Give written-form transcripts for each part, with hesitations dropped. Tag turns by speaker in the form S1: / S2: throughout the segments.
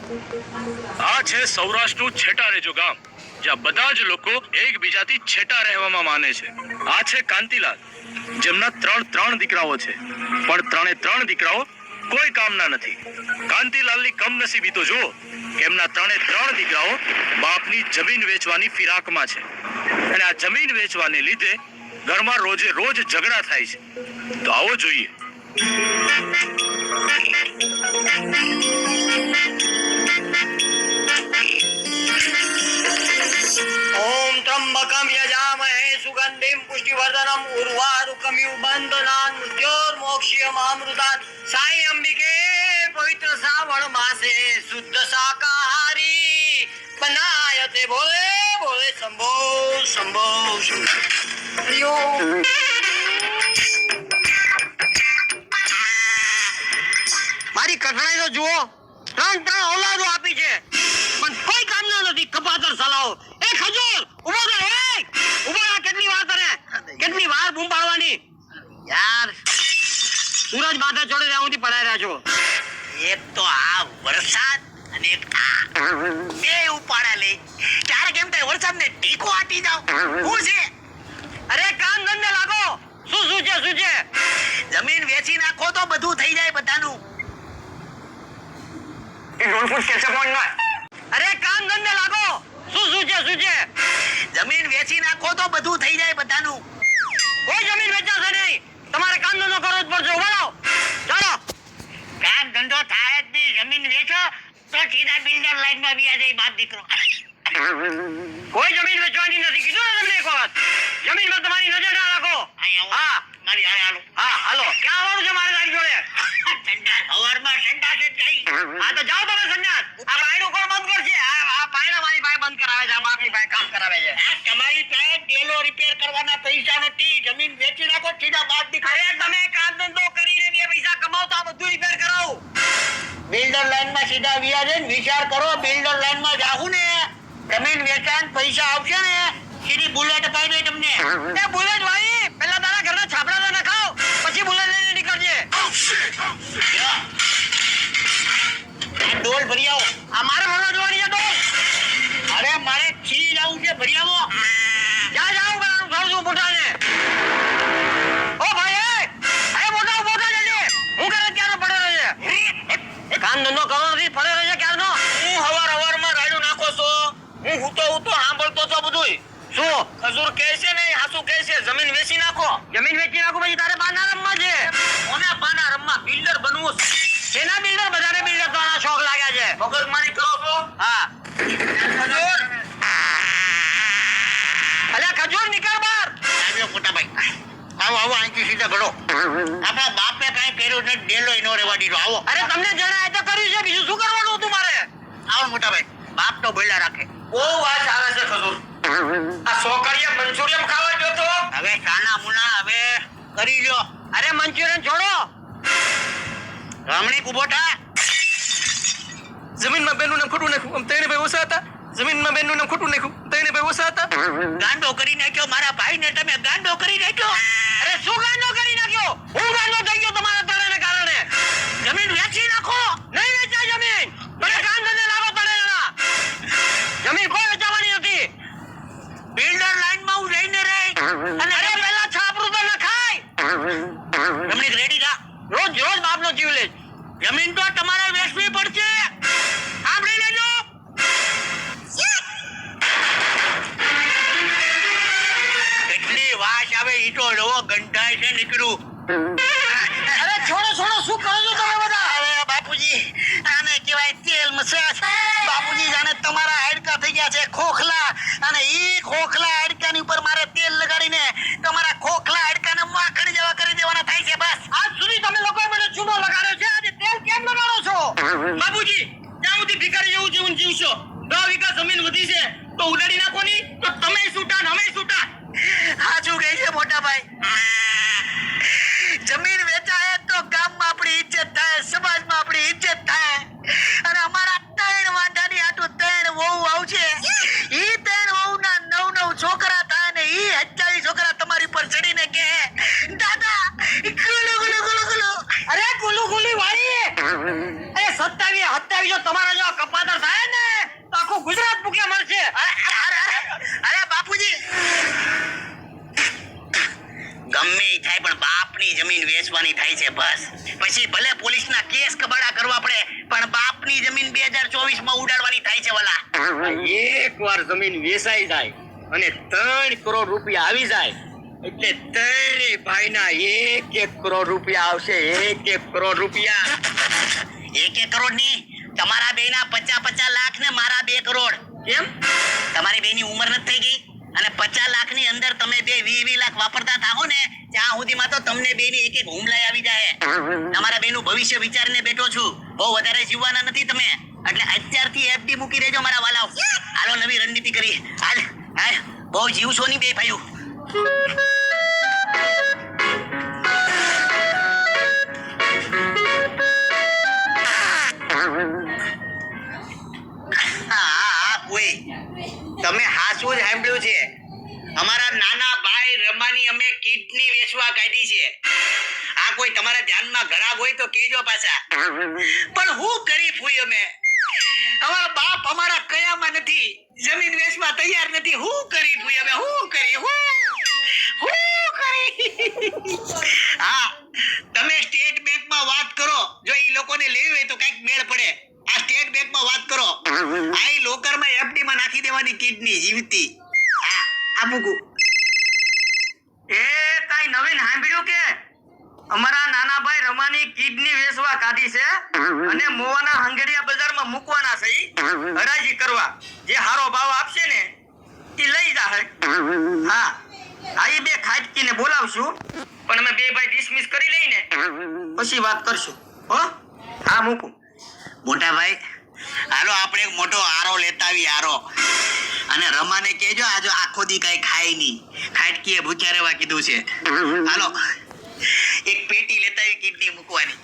S1: આ છે સૌરાષ્ટ્રનું છેટા રેજો ગામ, જ્યાં બધા જ લોકો એકબીજાથી છેટા રહેવામાં માને છે. આ છે કાંતિલાલ, જેમના ત્રણ દીકરાઓ છે, પણ ત્રણ દીકરાઓ કોઈ કામના નથી. કાંતિલાલની કમનસીબી તો જુઓ કે એમના ત્રણ દીકરાઓ બાપની જમીન વેચવાની ફિરાકમાં છે, અને આ જમીન વેચવાને લીધે ઘરમાં રોજે રોજ ઝઘડા થાય છે. તો આવો જોઈએ.
S2: ओम त्र्यंबकम यजामहे सुगंधिम पुष्टिवर्धनम उर्वारुकमिव बंधनान् मृत्योर्मोक्षयमामृतात्. साई अंबिके पवित्र श्रावण मासे शुद्ध शाकाहारी बनायते. बोले बोले शंभो शंभो शंभो. મારી કઠણાઈ તો જુઓ, ત્રણ ઓલાદો આપી છે પણ કોઈ કામના નથી. કપાતર સલાઓ. એ ખજૂર ઉભો થા. એ ઉભો થા. કેટલી વાર કરે, કેટલી વાર બૂમ પાડવાની યાર. સૂરજ માથે ચડે ત્યાં સુધી પડાઈ રહ્યા છો. એક તો આ વરસાદ અને એક આ બે ઉપાડા લે. ક્યારેક એમ થાય વરસાદ ને ટીકો આટી જાવ. શું છે? અરે કામ ધંધે લાગો. શું છે? જમીન વેચી નાખો તો બધું થઈ જાય બધાનું. અરે કામ ધંધે લાગો. શું છે? જમીન વેચી નાખો તો બધું થઈ જાય બધાનું. કોઈ જમીન વેચાશે નહીં. તમારે કામ ધંધો કરવો જ પડશે. ઉભા ચાલો. કામ ધંધો થાય જ નહીં. જમીન વેચો તો સીધા બિલ્ડર લાઈનમાં વ્યા જાય. બાપ દીકરો કોઈ જમીન વેચવાની નથી. કીધું ને તમને એક વખત. જમીનમાં તમારી નજર ના રાખો. હા મારી હારે હાલો. હા હાલો. ક્યાં આવવાનું છે મારે તારી જોડે? સંડાસ. હવારમાં સંડાસ જ જાય. હા તો જાઓ તમે સંડાસ. આ બાયણું કોણ બંધ કરશે? આ બાયણા મારી પાસે બંધ કરાવે છે. આ બાપની પાસે કામ કરાવે છે. તમારી પાસે ડેલો રિપેર કરવાના પૈસા નથી. જમીન વેચી નાખો સીધા બાપ દીકરો. અરે તમે કામ ધંધો કરીને બે પૈસા કમાવતા બધું રિપેર કરાવો. બિલ્ડર લાઈનમાં સીધા વ્યા જઈને વિચાર કરો. બિલ્ડર લાઈનમાં જાહું ને જમીન વેચાણ પૈસા આવશે ને સીધી બુલેટ અપાઈ દે તમને. એ બુલેટ ભાઈ પહેલા તારા ઘરના છાપડા ના ખાઓ, પછી બુલેટ લઈને નીકળજે. ડોલ ભરી આવો. આ મારે ભરવા જવાની છે ડોલ. અરે મારે છી જવું છે. ભરી આવો. જાઉં બનાવું ખાઉં છું મોટાને. ઓ ભાઈ એ મોટા જજે. હું કરે ક્યારનો પડ્યો રહે છે. કામ ધંધો કરો નથી. પડ્યો રહે છે ક્યારનો. હું હવારમાં રાડું નાખો છો. હું તો સાંભળતો છો બધું. શું ખજૂર કહે છે ને હાસુ કહે છે જમીન વેચી નાખો. જમીન વેચી નાખો પછી તારે પાના રમવા છે. કોના પાના રમવા? બિલ્ડર બનવું. સેના બિલ્ડર? બધાને બિલ્ડર થવાના શોખ લાગ્યા છે. મગજમારી કરો છો? હા. ખજૂર અલ્યા ખજૂર નીકળ બહાર. આવ્યો મોટા ભાઈ. આવો અહીંથી સીધા ઘડો. આપણા બાપે કઈ કર્યું નથી. ડેલો નો રહેવા દીધો. આવો. અરે તમને જણાય તો કર્યું છે. બીજું શું કરવાનું હતું મારે? આવો મોટા ભાઈ. બાપ તો બોલ્યા રાખે. બહુ વાત આવે છે ખજૂર. આ સોકરિયા મંચુરિયન ખાવા ગયો તો હવે સાના મુના હવે કરી લ્યો. અરે મંચુરિયન છોડો. રમણી ઉભો થા.
S3: જમીનમાં બેનનું નામ ખોટું નાખ્યું. ત્રણે ભાઈ ઓછા હતા. જમીનમાં બેનનું નામ ખોટું નાખ્યું. ત્રણે ભાઈ ઓછા હતા.
S2: ગાંડો કરી નાખ્યો મારા ભાઈને. તમે ગાંડો કરી નાખ્યો. અરે શું ગાંડો કરી નાખ્યો? હું ગાંડો થઈ ગયો તમારા તળાને કારણે. જમીન વેચી નાખો. નહીં વેચાય જમીન. તમે કામ ધંધે લાગો તળેના. જમીન કોઈ વેચાવાની નથી. બિલ્ડર લાઈનમાં હું રહીને રહી. અને અરે પહેલા છાપરું તો ન ખાય. જમીન રેડી થા. રોજ બાપનો જીવ લે. જમીન તો તમારે વેચવી પડશે. સાંભળી લેજો. કેટલી વાસ આવે. ઈ તો રવો ગંધાય છે નીકળું. અરે છોડો શું કરો છો તમે બધા? અરે બાપુજી આને કહેવાય તેલ મસાજ. બાપુજી જાણે તમારા હાડકા થઈ ગયા છે ખોખલા, અને ઈ ખોખલા હાડકાની ઉપર મારે તેલ લગાડીને તમારા ખોખલા હાડકાને માખણ જેવા કરી દેવાના થાય છે. બસ આજ સુધી તમે લોકો મને ચૂનો લગાડ્યો છે. આજે તેલ કેમ લગાડો છો? બાપુજી જ્યાં સુધી ભિખારી જેવું જીવન જીવશો. 10 વીઘા જમીન વધી છે તો ઉડાડી નાખો નહીં તો તમે છૂટા ને અમે છૂટા. સાચું કહે છે મોટા ભાઈ. જમીન વેચાય તો ગામમાં આપણી ઇજ્જત થાય, સમાજમાં આપણી ઇજ્જત થાય. અને અમારા 3 વાંઢાની આટું 3 વહુ આવશે. ઈ 3 વહુના 9 છોકરા થાય ને ઈ 27 છોકરા તમારી પર ચડીને કે દાદા ગુલુ ગુલુ ગુલુ ગુલુ. અરે ગુલુ ગુલુ ભાઈ એ 27 જો તમારા જેવા કપાતર થાય ને તો આખું ગુજરાત ભૂખ્યા મરશે. અરે બાપુજી, ગમે ઈ થાય પણ બાપની જમીન વેચવાની થાય છે બસ. પછી ભલે પોલીસના કેસ કબાડા કરવા પડે પણ બાપની જમીન 2024 માં ઉડાડવાની થાય છે વાલા.
S3: એકવાર જમીન વેચાઈ જાય અને 3 કરોડ રૂપિયા આવી જાય એટલે ત્રણેય ભાઈના 1 કરોડ રૂપિયા આવશે. 1 કરોડ રૂપિયા.
S2: 1 કરોડ ની તમારા બેના 50 લાખ ને મારા 2 કરોડ.
S3: કેમ?
S2: તમારી બેની ઉંમર નથી થઈ ગઈ અને 50 લાખ ની અંદર તમે બે 20 લાખ વાપરતા થાઓ ને ત્યાં સુધીમાં તો તમને બેની એક હુમલાઈ આવી જાય. તમારા બેનું ભવિષ્ય વિચારીને બેઠો છું. બહુ વધારે જીવવાના નથી તમે, એટલે અત્યારથી એફડી મૂકી દેજો મારા વાલાઓ. હાલો નવી રણનીતિ કરી. હાલ હાલ, બહુ જીવશો નહીં બે ભાઈઓ. તમે હાસું જ સાંભળ્યું છે. અમારા નાના ભાઈ રમાની અમે કિડની વેચવા કાઢી છે. આ કોઈ તમારા ધ્યાનમાં ઘરાક હોય તો કહેજો પાછા. પણ હું કરી ફૂઈ અમે. અમારા બાપ અમારા કયામાં નથી, જમીન વેચવા તૈયાર નથી. હું કરી ફૂઈ અમે, હું કરી. હા, તમે સ્ટેટ બેંકમાં વાત કરો. જો ઈ લોકોને લેવી હોય તો કઈક મેળ પડે. આ સ્ટેટ બેંકમાં વાત કરો. આ ઈ લોકરમાં એફડી માં નાખી દેવાની કિડની જીવતી. હા, આ મૂકું.
S3: એ કાઈ નવીન સાંભળ્યું કે અમારા નાના ભાઈ રમાની કિડની વેચવા કાઢી છે અને મોવાના હંગેરિયા બજારમાં મૂકવાના છે. ઈ હરાજી કરવા જે હારો ભાવ આપશે ને ઈ લઈ જાહે. હા, આ ઈ બે ખાટકીને બોલાવશું પણ અમે બે ભાઈ ડિસમિસ કરી લઈને પછી વાત કરશું. હો, હા મૂકું.
S2: મોટા ભાઈ, હાલો આપણે એક મોટો આરો લેતા આવી. આરો અને રમાને કહેજો આજો આખો દી કઈ ખાય નહીં. ખાટકીએ ભૂખ્યા રહેવા કીધું છે. હાલો એક પેટી લેતા આવી કિડની મૂકવાની.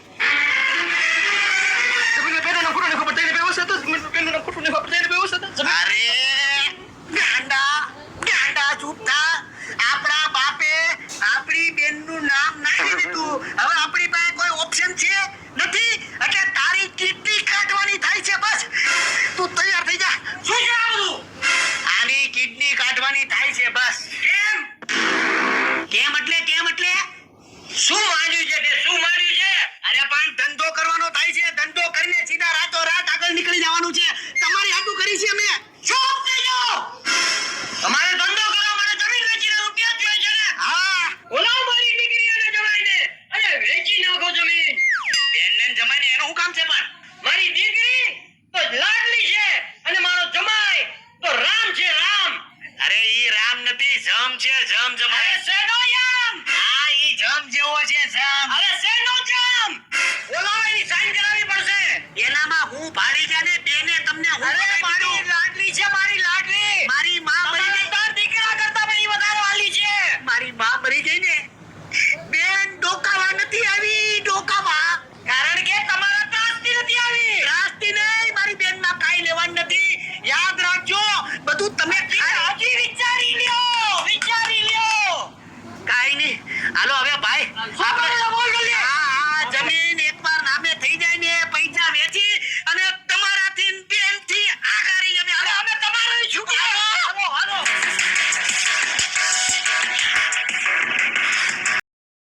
S3: તમે બેનો ના ખોટો ને ખબર તઈને બેવસ હતો. બેનો ના ખોટો ને ખબર તઈને બેવસ હતો.
S2: અરે